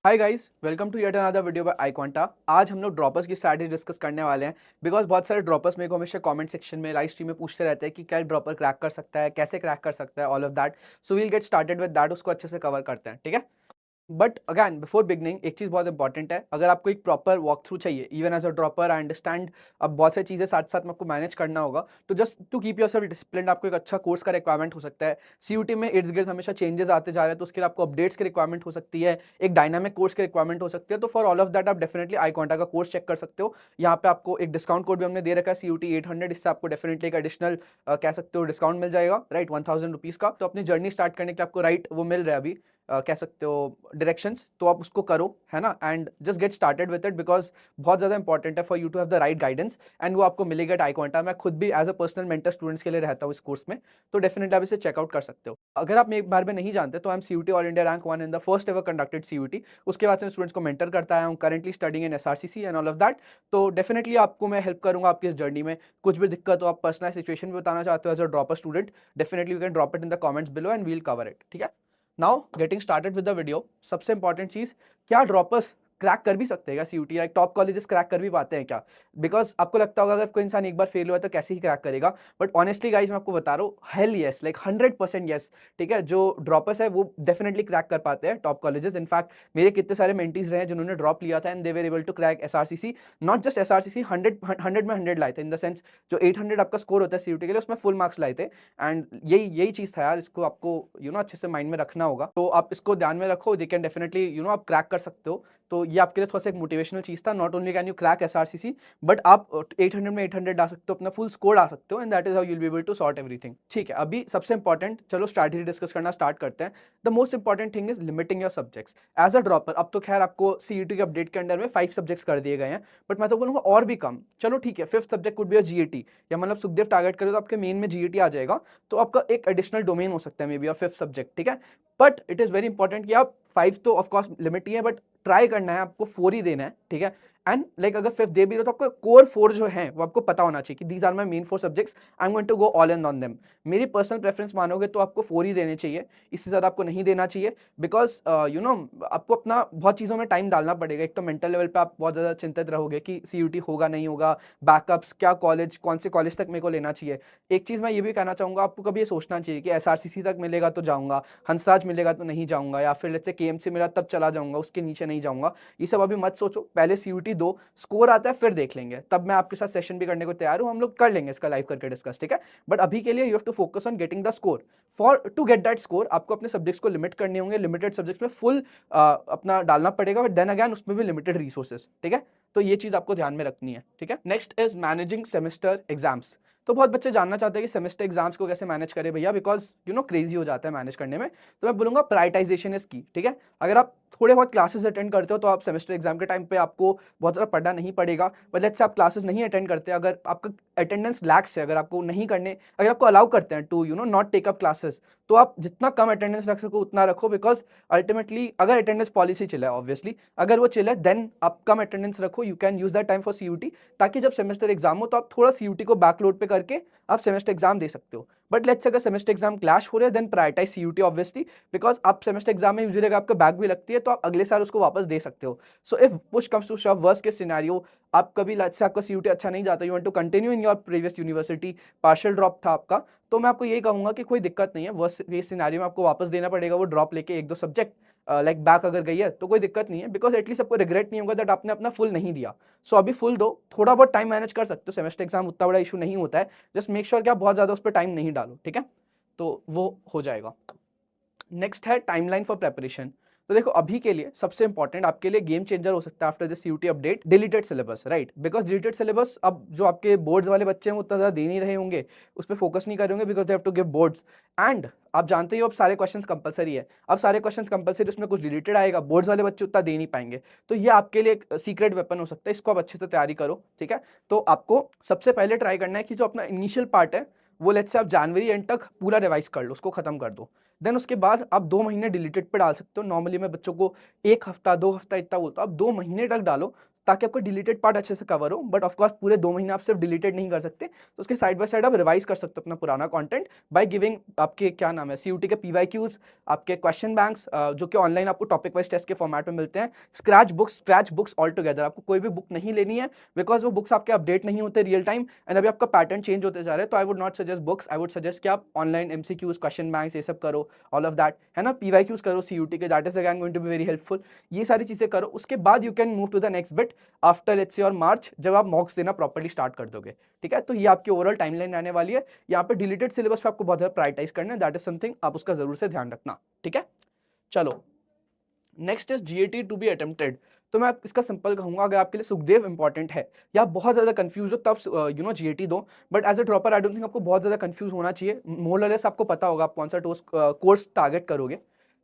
Hi guys, welcome to yet another video by iQuanta। आज हम लोग ड्रॉपर्स की स्ट्रैटेजी डिस्कस करने वाले हैं बिकॉज बहुत सारे ड्रॉपर्स मेरे को हमेशा कमेंट सेक्शन में लाइव स्ट्रीम में पूछते रहते हैं कि क्या ड्रॉपर क्रैक कर सकता है, कैसे क्रैक कर सकता है, all of that. So we'll get started with that, उसको अच्छे से कवर करते हैं, ठीक है। बट अगैन बिफोर बिगनिंग एक चीज़ बहुत इंपॉर्टेंट है। अगर आपको एक प्रॉपर वॉक थ्रू चाहिए, even as a dropper I understand अब बहुत सारी चीज़ें साथ साथ में आपको मैनेज करना होगा, तो just to keep yourself discipline आपको एक अच्छा कोर्स का रिक्वायरमेंट हो सकता है। सीयूटी में इर्द गिर्द हमेशा चेंजेस आते जा रहे हैं, तो उसके लिए आपको अपडेट्स की रिक्वायरमेंट हो सकती है, एक डायनामिक कोर्स की रिक्वायरमेंट हो सकती है। तो फॉर ऑल ऑफ दैट आप डेफिनेटली iQuanta का कोर्स चेक कर सकते हो। यहाँ पे आपको एक डिस्काउंट कोड भी हमने दे रखा है CUT 800, इससे आपको डेफिनेटली एक एडिशनल कह सकते हो डिस्काउंट मिल जाएगा, राइट, 1000 रुपीज़ का। तो अपनी जर्नी स्टार्ट करने के लिए आपको राइट वो मिल रहा है अभी, कह सकते हो डायरेक्शंस, तो आप उसको करो, है ना, and just get started with it because बहुत ज़्यादा इंपॉर्टेंट है for you to have the right guidance, and वो आपको मिलेगा एट iQuanta। मैं खुद भी as a personal mentor students के लिए रहता हूँ इस कोर्स में, तो डेफिनेटली आप इसे चेकआउट कर सकते हो। अगर आप एक बार में नहीं जानते तो I am CUT all India rank 1 in the first ever conducted CUT। उसके बाद से मैं स्टूडेंट्स को मेंटर करता आया हूँ, currently studying in SRCC and all of that. तो डेफिनेटली आपको मैं हेल्प करूंगा आपकी इस जर्नी में। कुछ भी दिक्कत हो, आप पर्सनल सिचुएशन भी बताना चाहते हो as a dropper student, definitely you can drop it in the comments below and we'll cover it, ठीक है। Now getting started with the video, सबसे इंपॉर्टेंट चीज, क्या ड्रॉपर्स क्रैक कर भी सकते हैं क्या CUT, like top colleges crack कर भी पाते हैं क्या? बिकॉज आपको लगता होगा अगर कोई इंसान एक बार फेल हुआ है तो कैसे ही क्रैक करेगा, बट ऑनेस्टली गाइज मैं आपको बता रहा हूँ, हेल यस, लाइक 100% यस, ठीक है। जो ड्रॉपर्स है वो डेफिनेटली क्रैक कर पाते हैं टॉप कॉलेजेस। इनफैक्ट मेरे कितने सारे मेंटीज रहे हैं जिन्होंने ड्रॉप लिया था and they were able to crack SRCC। Not just SRCC, 100 में 100 लाए थे, इन द सेंस जो 800 आपका स्कोर होता है CUT के लिए उसमें फुल मार्क्स लाए थे। एंड यही चीज था यार, इसको आपको अच्छे से माइंड में रखना होगा, तो आप इसको ध्यान में रखो। दे कैन डेफिनेटली आप क्रैक कर सकते हो। तो ये आपके लिए थोड़ा सा एक मोटिवेशनल चीज था। Not only can you crack SRCC, but आप 800 में 800 ला सकते हो, अपना फुल स्कोर ला सकते हो, and that is how you will be able to sort everything, ठीक है। अभी सबसे इंपॉर्टेंट, चलो स्ट्रैटेजी डिस्कस करना स्टार्ट करते हैं। The most important thing is limiting your subjects as a dropper. अब तो खैर आपको CUT के अपडेट के अंडर में 5 सब्जेक्ट्स कर दिए गए हैं, बट मैं तो बोलूंगा और भी कम, चलो ठीक है, 5th subject could be a GAT, या मतलब सुखदेव टारगेट करो तो आपके मेन में GAT आ जाएगा, तो आपका एक एडिशनल डोमेन हो सकता है मे बी, और 5th सब्जेक्ट, ठीक है। But it is very important कि आप 5 तो ऑफकोर्स लिमिट ही है, बट ट्राई करना है आपको 4 ही देना है, ठीक है। एंड लाइक अगर 5th दे भी रहे हो तो आपको कोर 4 जो है वो आपको पता होना चाहिए कि these are my main 4 subjects, I am going to go all in on them. मेरी पर्सनल प्रेफरेंस मानोगे तो आपको 4 ही देने चाहिए, इससे ज्यादा आपको नहीं देना चाहिए, बिकॉज आपको अपना बहुत चीजों में टाइम डालना पड़ेगा। एक तो मेंटल लेवल पे आप बहुत ज्यादा चिंतित रहोगे कि CUT होगा नहीं होगा, बैकअप्स क्या, कॉलेज कौन से कॉलेज तक मेरे को लेना चाहिए। एक चीज मैं ये भी कहना चाहूंगा, आपको कभी ये सोचना चाहिए कि SRCC तक मिलेगा तो जाऊंगा, हंसराज मिलेगा तो नहीं जाऊंगा, या फिर लेट्स से KMC मिला तब चला जाऊंगा, उसके नीचे नहीं जाऊंगा। ये सब अभी मत सोचो, पहले CUT दो, स्कोर आता है फिर देख लेंगे, तब मैं आपके साथ सेशन भी करने को तैयार हूं, हम लोग कर लेंगे इसका लाइव करके डिस्कस, ठीक है। बट अभी के लिए you have to focus on getting the score. For to get that score आपको अपने सब्जेक्ट्स को लिमिट करने होंगे, लिमिटेड सब्जेक्ट्स में फुल अपना डालना पड़ेगा, बट देन अगेन उसमें भी लिमिटेड रिसोर्सेज, ठीक है। तो ये चीज आपको ध्यान में रखनी है, ठीक है। Next is managing semester exams. तो बहुत बच्चे जानना चाहते हैं कि सेमेस्टर एग्जाम्स को कैसे मैनेज करें भैया, बिकॉज क्रेजी हो जाता है मैनेज करने में। तो मैं बोलूंगा प्रायोरिटाइजेशन इज की, ठीक है। अगर आप थोड़े बहुत क्लासेस अटेंड करते हो तो आप सेमेस्टर एग्जाम के टाइम पे आपको बहुत ज़्यादा पढ़ना नहीं पड़ेगा। बट लेट्स से आप क्लासेस नहीं अटेंड करते, अगर आपका अटेंडेंस लैक्स है, अगर आपको नहीं करने, अगर आपको अलाउ करते हैं to not take up classes, तो आप जितना कम अटेंडेंस रख सको उतना रखो, बिकॉज अल्टीमेटली अगर अटेंडेंस पॉलिसी चिल है, ऑब्वियसली अगर वो चिल है देन आप कम अटेंडेंस रखो, you can use that time for CUT, ताकि जब सेमेस्टर एग्जाम हो तो आप थोड़ा CUT को बैकलोड पे करके आप सेमेस्टर एग्जाम दे सकते हो। बट लेट्स से अगर सेमेस्टर एग्जाम क्लैश हो रहे हैं then prioritize CUT obviously, because आप सेमेस्टर एग्जाम में यूजुअली अगर आपका बैक भी लगती है तो आप अगले साल उसको वापस दे सकते हो। So if push comes to shove, worst case scenario, आप कभी लेट्स से आपका CUT अच्छा नहीं जाता, you want to continue in your previous university, partial drop था आपका, तो मैं आपको यही कहूंगा कि कोई दिक्कत नहीं है, वर्स्ट केस सिनेरियो में आपको वापस देना पड़ेगा वो ड्रॉप लेके एक दो सब्जेक्ट, लाइक बैक अगर गई है तो कोई दिक्कत नहीं है, बिकॉज एटलीस्ट आपको रिग्रेट नहीं होगा दैट आपने अपना फुल नहीं दिया। सो अभी फुल दो, थोड़ा बहुत टाइम मैनेज कर सकते हो, सेमेस्टर एग्जाम उतना बड़ा इशू नहीं होता है, जस्ट मेक श्योर कि आप बहुत ज्यादा उस पर टाइम नहीं डालो, ठीक है, तो वो हो जाएगा। नेक्स्ट है टाइमलाइन फॉर प्रेपरेशन। तो देखो अभी के लिए सबसे इंपॉर्टेंट आपके लिए गेम चेंजर हो सकता है after this CUT update, deleted syllabus, right. Because deleted syllabus अब जो आपके बोर्ड्स वाले बच्चे हैं वो उतना ज्यादा दे नहीं रहे होंगे, उस पर फोकस नहीं करेंगे, because they have to give boards. And आप जानते ही हो अब सारे क्वेश्चंस कंपलसरी है, अब सारे क्वेश्चंस कंपलसरी, उसमें कुछ डिलीटेड आएगा, बोर्ड्स वाले बच्चे उतना दे नहीं पाएंगे। तो ये आपके लिए एक सीक्रेट वेपन हो सकता है, इसको आप अच्छे से तैयारी करो, ठीक है। तो आपको सबसे पहले ट्राई करना है कि जो अपना इनिशियल पार्ट है वो लेट्स से आप जनवरी एंड तक पूरा रिवाइज कर लो, उसको खत्म कर दो। देन उसके बाद आप 2 महीने डिलीटेड पे डाल सकते हो। नॉर्मली मैं बच्चों को 1 हफ्ता 2 हफ्ता इतना बोलता हूँ, आप 2 महीने तक डालो, ताकि आपका डिलीटेड पार्ट अच्छे से कवर हो। बट ऑफकोर्स पूरे 2 महीने आप सिर्फ डिलीटेड नहीं कर सकते, तो उसके साइड बाय साइड आप रिवाइज कर सकते हो अपना पुराना कंटेंट बाय गिविंग आपके क्या नाम है सीयूटी के पीवाईक्यूज, आपके क्वेश्चन बैंक्स जो कि ऑनलाइन आपको टॉपिक वाइज टेस्ट के फॉर्मेट में मिलते हैं, स्क्रैच बुक्स ऑल टुगेदर। आपको कोई भी बुक नहीं लेनी है बिकॉज वो बुक्स आपके अपडेट नहीं होते रियल टाइम, एंड अभी आपका पैटर्न चेंज होते जा रहे हैं। तो I would not suggest books, I would suggest कि आप ऑनलाइन एमसीक्यूज, क्वेश्चन बैंक्स ये सब करो, ऑल ऑफ दैट, है ना, पीवाईक्यूज करो सीयूटी के, that is again going to be very helpful. ये सारी चीजें करो, उसके बाद you can move to the next bit after let's say और मार्च, जब आप मॉक्स देना प्रॉपर्ली स्टार्ट कर दोगे। ठीक है, तो ये आपकी ओवरऑल टाइमलाइन रहने वाली है। यहाँ पे डिलीटेड सिलेबस पे आपको बहुत ज्यादा प्रायोरिटाइज करना है, दैट इज समथिंग आप उसका जरूर से ध्यान रखना। ठीक है, चलो next is GAT to be attempted. तो मैं इसका सिंपल कहूंगा, अगर आपके लिए सुखदेव इंपॉर्टेंट है या आप बहुत ज्यादा कंफ्यूज हो तब जीएटी दो, but as a dropper I don't think आपको बहुत ज्यादा कंफ्यूज होना चाहिए। मोर और लेस आपको पता होगा आप कौन सा कोर्स टारगेट करोगे।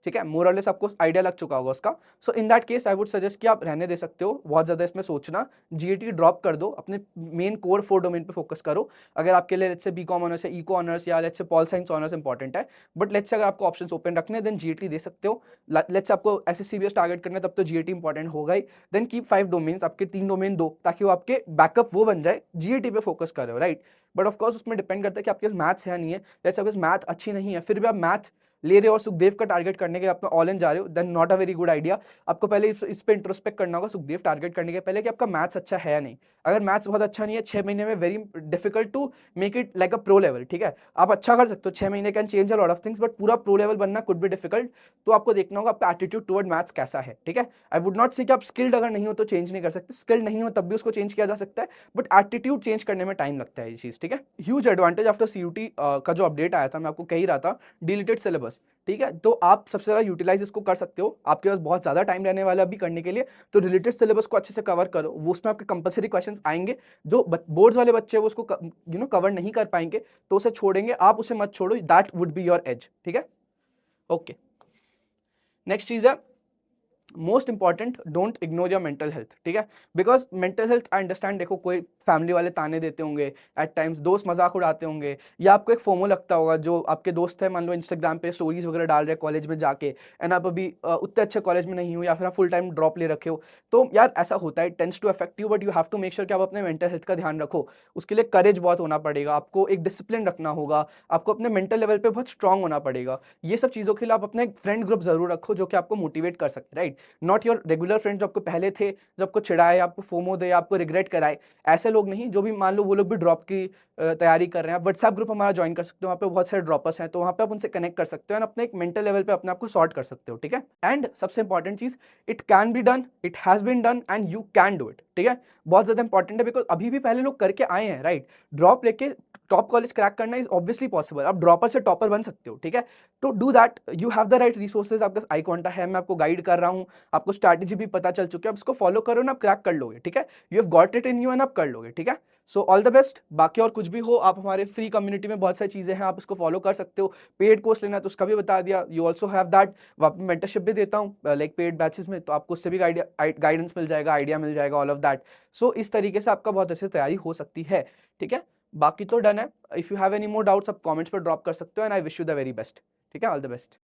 ठीक है, मोर और लेस आपको आइडिया लग चुका होगा उसका। So in that case I would suggest कि आप रहने दे सकते हो बहुत ज्यादा इसमें सोचना, जीएटी ड्रॉप कर दो, अपने मेन कोर 4 डोमेन पे फोकस करो। अगर आपके लिए लेट्स से बीकॉम ऑनर्स है, इको ऑनर्स या let's say pol science honours important है, बट लेट्स से अगर आपको ऑप्शंस ओपन रखने हैं देन जीएटी दे सकते हो। लेट्स से आपको एसएससीबीएस टारगेट करना है तब तो जीएटी इंपॉर्टेंट होगा ही। देन कीप 5 डोमेन्स, आपके 3 डोमेन दो, ताकि वो आपके बैकअप वो बन जाए, जीएटी पे फोकस कर रहे हो, राइट। बट ऑफ कोर्स उसमें डिपेंड करता है कि आपके पास मैथ्स है नहीं है, जैसे आपके मैथ अच्छी नहीं है फिर भी आप मैथ ले रहे हो और सुखदेव का टारगेट करने के अपना ऑल इन जा रहे हो, then not a very good idea. आपको पहले इस पे इंट्रोस्पेक्ट करना होगा सुखदेव टारगेट करने के पहले कि आपका मैथ्स अच्छा है या नहीं। अगर मैथ्स बहुत अच्छा नहीं है 6 महीने में very difficult to make it like a pro level. ठीक है, आप अच्छा कर सकते हो, 6 महीने can change a lot of things, but पूरा प्रो लेवल बनना कुड बी डिफिकल्ट। तो आपको देखना होगा आपका एटीट्यूड टुवर्ड मैथ्स कैसा है। ठीक है, आई वुड नॉट से कि आप स्किल्ड अगर नहीं हो तो चेंज नहीं कर सकते, स्किल्ड नहीं हो तब भी उसको चेंज किया जा सकता है, बट एटीट्यूड चेंज करने में टाइम लगता है ये चीज। ठीक है, ह्यूज एडवांटेज आफ्टर सीयूटी का जो अपडेट आया था, मैं आपको कह ही रहा था, डिलीटेड सिलेबस। ठीक है, तो आप सबसे ज्यादा यूटिलाइज इसको कर सकते हो, आपके पास बहुत ज्यादा टाइम रहने वाला अभी करने के लिए, तो रिलेटेड सिलेबस को अच्छे से कवर करो। वो उसमें आपके कंपलसरी क्वेश्चंस आएंगे, जो बोर्ड्स वाले बच्चे वो उसको कवर नहीं कर पाएंगे तो उसे छोड़ेंगे, आप उसे मत छोड़ो, that would be your age. ठीक है, ओके। नेक्स्ट चीज है most important, don't ignore your mental health. ठीक है, because mental health I understand, देखो कोई फैमिली वाले ताने देते होंगे, एट टाइम्स दोस्त मजाक उड़ाते होंगे, या आपको एक फोमो लगता होगा, जो आपके दोस्त है मान लो इंस्टाग्राम पे स्टोरीज वगैरह डाल रहे हैं कॉलेज में जाके, एंड आप अभी उतने अच्छे कॉलेज में नहीं हो या फिर आप फुल टाइम ड्रॉप ले रखे हो, तो यार ऐसा होता है, tends to affect you, but you have to make sure कि आप अपने मेंटल हेल्थ का ध्यान रखो। उसके लिए करेज बहुत होना पड़ेगा, आपको एक डिसिप्लिन रखना होगा, आपको अपने मेंटल लेवल पे बहुत स्ट्रांग होना पड़ेगा। ये सब चीज़ों के लिए आप अपना एक फ्रेंड ग्रुप जरूर रखो जो कि आपको मोटिवेट कर सके, right. Not your regular friend जो आपको पहले थे, जो आपको चिढ़ाए, आपको फोमो दे, आपको रिग्रेट कराए, ऐसे लोग नहीं। जो भी मान लो वो लोग भी ड्रॉप की तैयारी कर रहे हैं, आप व्हाट्सएप ग्रुप हमारा ज्वाइन कर सकते हो, वहाँ पे बहुत सारे ड्रॉपर्स हैं, तो वहाँ पे आप उनसे कनेक्ट कर सकते हो एंड अपने एक मेंटल लेवल पे अपने आप को सॉर्ट कर सकते हो। ठीक है, एंड सबसे इंपॉर्टेंट चीज, it can be done, it has been done and you can do it. ठीक है, बहुत ज्यादा इंपॉर्टेंट है, बिकॉज अभी भी पहले लोग करके आए हैं, राइट। ड्रॉप लेके टॉप कॉलेज क्रैक करना इज ऑब्वियसली पॉसिबल, आप ड्रॉपर से टॉपर बन सकते हो। ठीक है, तो do that, you have the right resources, आपके पास iQuanta है, मैं आपको गाइड कर रहा हूँ, आपको स्ट्रैटेजी भी पता चल चुकी है, आप इसको फॉलो करो ना, आप क्रैक कर लोगे। ठीक है, you have got it in you and आप कर लोगे। ठीक है, सो ऑल द बेस्ट। बाकी और कुछ भी हो, आप हमारे फ्री कम्युनिटी में बहुत सारी चीजें हैं, आप इसको फॉलो कर सकते हो। पेड कोर्स लेना है तो उसका भी बता दिया, you also have that. Mentorship भी देता हूँ लाइक पेड बैचेस में, तो आपको उससे भी गाइडेंस मिल जाएगा, आइडिया मिल जाएगा, ऑल ऑफ दैट। सो इस तरीके से आपका बहुत अच्छे से तैयारी हो सकती है। ठीक है, बाकी तो डन है। If you have any more doubts आप कमेंट्स पर ड्रॉप कर सकते हो, and I wish you the very best. ठीक है, ऑल द बेस्ट।